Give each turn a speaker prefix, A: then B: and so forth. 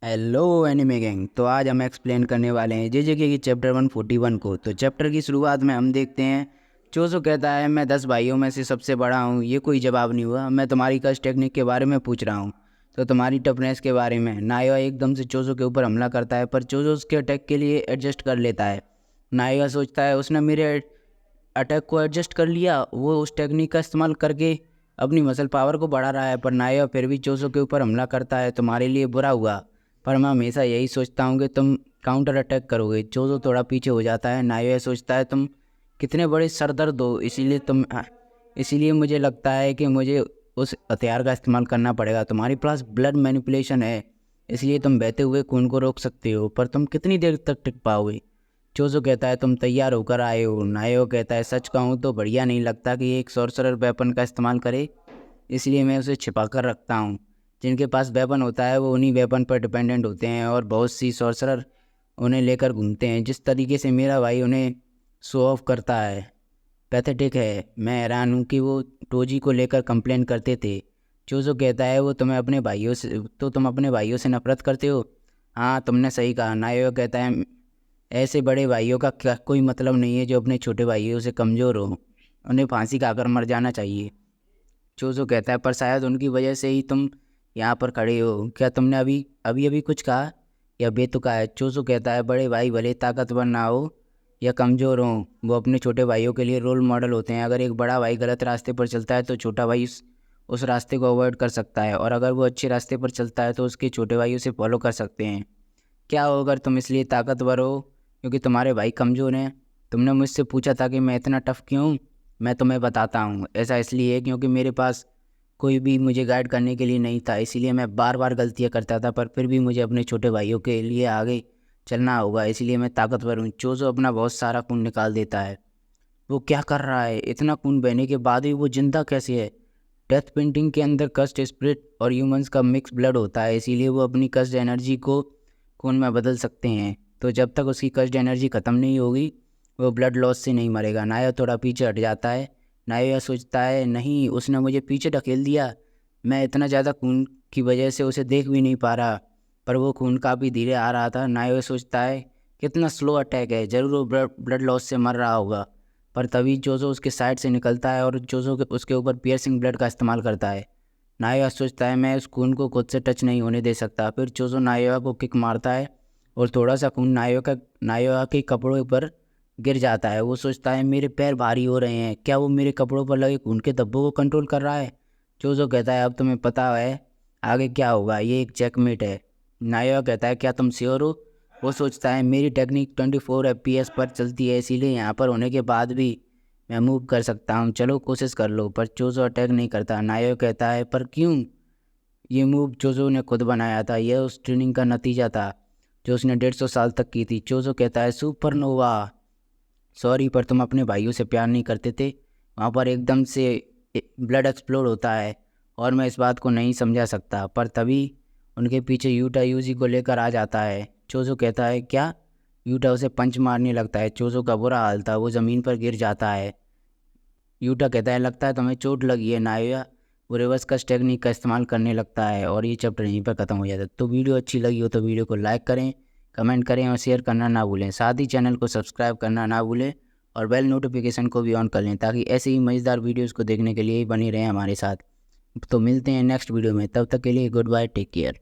A: Hello anime gang. तो आज हम एक्सप्लेन करने वाले हैं जेजेके की चैप्टर 141 को। तो चैप्टर की शुरुआत में हम देखते हैं चोजो कहता है मैं 10 भाइयों में से सबसे बड़ा हूँ। ये कोई जवाब नहीं हुआ। मैं तुम्हारी कस्ट टेक्निक के बारे में पूछ रहा हूँ, तो तुम्हारी टफनेस के बारे में। नायोआ एकदम से चोजो के ऊपर हमला करता है, पर चोजो उसके अटैक के लिए एडजस्ट कर लेता है। नायोआ सोचता है उसने मेरे अटैक को एडजस्ट कर लिया। वो उस टेक्निक का इस्तेमाल करके अपनी मसल पावर को बढ़ा रहा है, पर नायोआ फिर भी चोजो के ऊपर हमला करता है। तुम्हारे लिए बुरा हुआ, पर मैं हमेशा यही सोचता हूँ कि तुम काउंटर अटैक करोगे। चोजो थोड़ा पीछे हो जाता है। नायोया सोचता है तुम कितने बड़े सरदर्द हो, इसीलिए मुझे लगता है कि मुझे उस हथियार का इस्तेमाल करना पड़ेगा। तुम्हारे पास ब्लड मैनिपुलेशन है, इसलिए तुम बहते हुए खून को रोक सकते हो, पर तुम कितनी देर तक टिक पाओगे? चोजो कहता है तुम तैयार होकर आए हो। नायो कहता है सच कहूँ तो बढ़िया नहीं लगता कि एक सॉर्सरर वेपन का इस्तेमाल करे, इसलिए मैं उसे छिपा कर रखता हूँ। जिनके पास वेपन होता है वो उन्हीं वेपन पर डिपेंडेंट होते हैं, और बहुत सी सॉर्सरर उन्हें लेकर घूमते हैं। जिस तरीके से मेरा भाई उन्हें शो ऑफ करता है, पैथेटिक है। मैं हैरान हूँ कि वो टोजी को लेकर कंप्लेन करते थे। चोजो कहता है वो तुम अपने भाइयों से नफरत करते हो। हाँ, तुमने सही कहा। नायो कहता है ऐसे बड़े भाइयों का क्या कोई मतलब नहीं है जो अपने छोटे भाइयों से कमज़ोर हो। उन्हें फांसी खाकर मर जाना चाहिए। चोजो कहता है पर शायद उनकी वजह से ही तुम यहाँ पर खड़े हो। क्या तुमने अभी अभी अभी कुछ कहा या बेतुका है? चोजो कहता है बड़े भाई भले ताकतवर ना हो या कमज़ोर हो, वो अपने छोटे भाइयों के लिए रोल मॉडल होते हैं। अगर एक बड़ा भाई गलत रास्ते पर चलता है तो छोटा भाई उस रास्ते को अवॉइड कर सकता है, और अगर वो अच्छे रास्ते पर चलता है तो उसके छोटे भाई उसे फॉलो कर सकते हैं। क्या हो अगर तुम इसलिए ताकतवर हो क्योंकि तुम्हारे भाई कमज़ोर हैं? तुमने मुझसे पूछा था कि मैं इतना टफ क्यों हूँ। मैं तुम्हें बताता हूँ, ऐसा इसलिए है क्योंकि मेरे पास कोई भी मुझे गाइड करने के लिए नहीं था। इसीलिए मैं बार बार गलतियाँ करता था, पर फिर भी मुझे अपने छोटे भाइयों के लिए आगे चलना होगा, इसलिए मैं ताकतवर हूँ। चोजो अपना बहुत सारा खून निकाल देता है। वो क्या कर रहा है? इतना खून बहने के बाद भी वो जिंदा कैसे है? डेथ पेंटिंग के अंदर कस्ट स्पिरिट और ह्यूमंस का मिक्स ब्लड होता है, इसीलिए वो अपनी कस्ट एनर्जी को खून में बदल सकते हैं। तो जब तक उसकी कस्ट एनर्जी ख़त्म नहीं होगी वो ब्लड लॉस से नहीं मरेगा। नाया थोड़ा पीछे हट जाता है। नाया यह सोचता है नहीं, उसने मुझे पीछे ढकेल दिया। मैं इतना ज़्यादा खून की वजह से उसे देख भी नहीं पा रहा, पर वो खून काफ़ी धीरे आ रहा था। नाया सोचता है कितना स्लो अटैक है, ज़रूर वो ब्लड लॉस से मर रहा होगा। पर तभी जोजो उसके साइड से निकलता है और जोजो उसके ऊपर पियर्सिंग ब्लड का इस्तेमाल करता है। नायोआ सोचता है मैं उस खून को खुद से टच नहीं होने दे सकता। फिर जोजो नायोआ को किक मारता है और थोड़ा सा खून नायोआ के कपड़ों पर गिर जाता है। वो सोचता है मेरे पैर भारी हो रहे हैं। क्या वो मेरे कपड़ों पर लगे खून के धब्बों को कंट्रोल कर रहा है? जोजो कहता है अब तुम्हें पता है आगे क्या होगा, ये एक चेकमेट है। नायोआ कहता है क्या तुम श्योर हो? वो सोचता है मेरी टेक्निक 24 FPS पर चलती है, इसीलिए यहाँ पर होने के बाद भी मैं मूव कर सकता हूँ। चलो कोशिश कर लो। पर चोजो अटैक नहीं करता। नायो कहता है पर क्यों? ये मूव चोजो ने खुद बनाया था, यह उस ट्रेनिंग का नतीजा था जो उसने 150 साल तक की थी। चोजो कहता है सुपरनोवा। सॉरी, पर तुम अपने भाइयों से प्यार नहीं करते थे। वहाँ पर एकदम से ब्लड एक्सप्लोड होता है और मैं इस बात को नहीं समझा सकता। पर तभी उनके पीछे यूटा यूजी को लेकर आ जाता है। चोजो कहता है क्या? यूटा उसे पंच मारने लगता है। चोजो का बुरा हाल था, वो ज़मीन पर गिर जाता है। यूटा कहता है लगता है तुम्हें चोट लगी है नायोया। वो रिवर्स कस्ट टेक्निक का इस्तेमाल करने लगता है और ये चैप्टर यहीं पर ख़त्म हो जाता है। तो वीडियो अच्छी लगी हो तो वीडियो को लाइक करें, कमेंट करें और शेयर करना ना भूलें। साथ ही चैनल को सब्सक्राइब करना ना भूलें और बेल नोटिफिकेशन को भी ऑन कर लें, ताकि ऐसे ही मज़ेदार वीडियोज़ को देखने के लिए ही बने रहें हमारे साथ। तो मिलते हैं नेक्स्ट वीडियो में, तब तक के लिए गुड बाय, टेक केयर।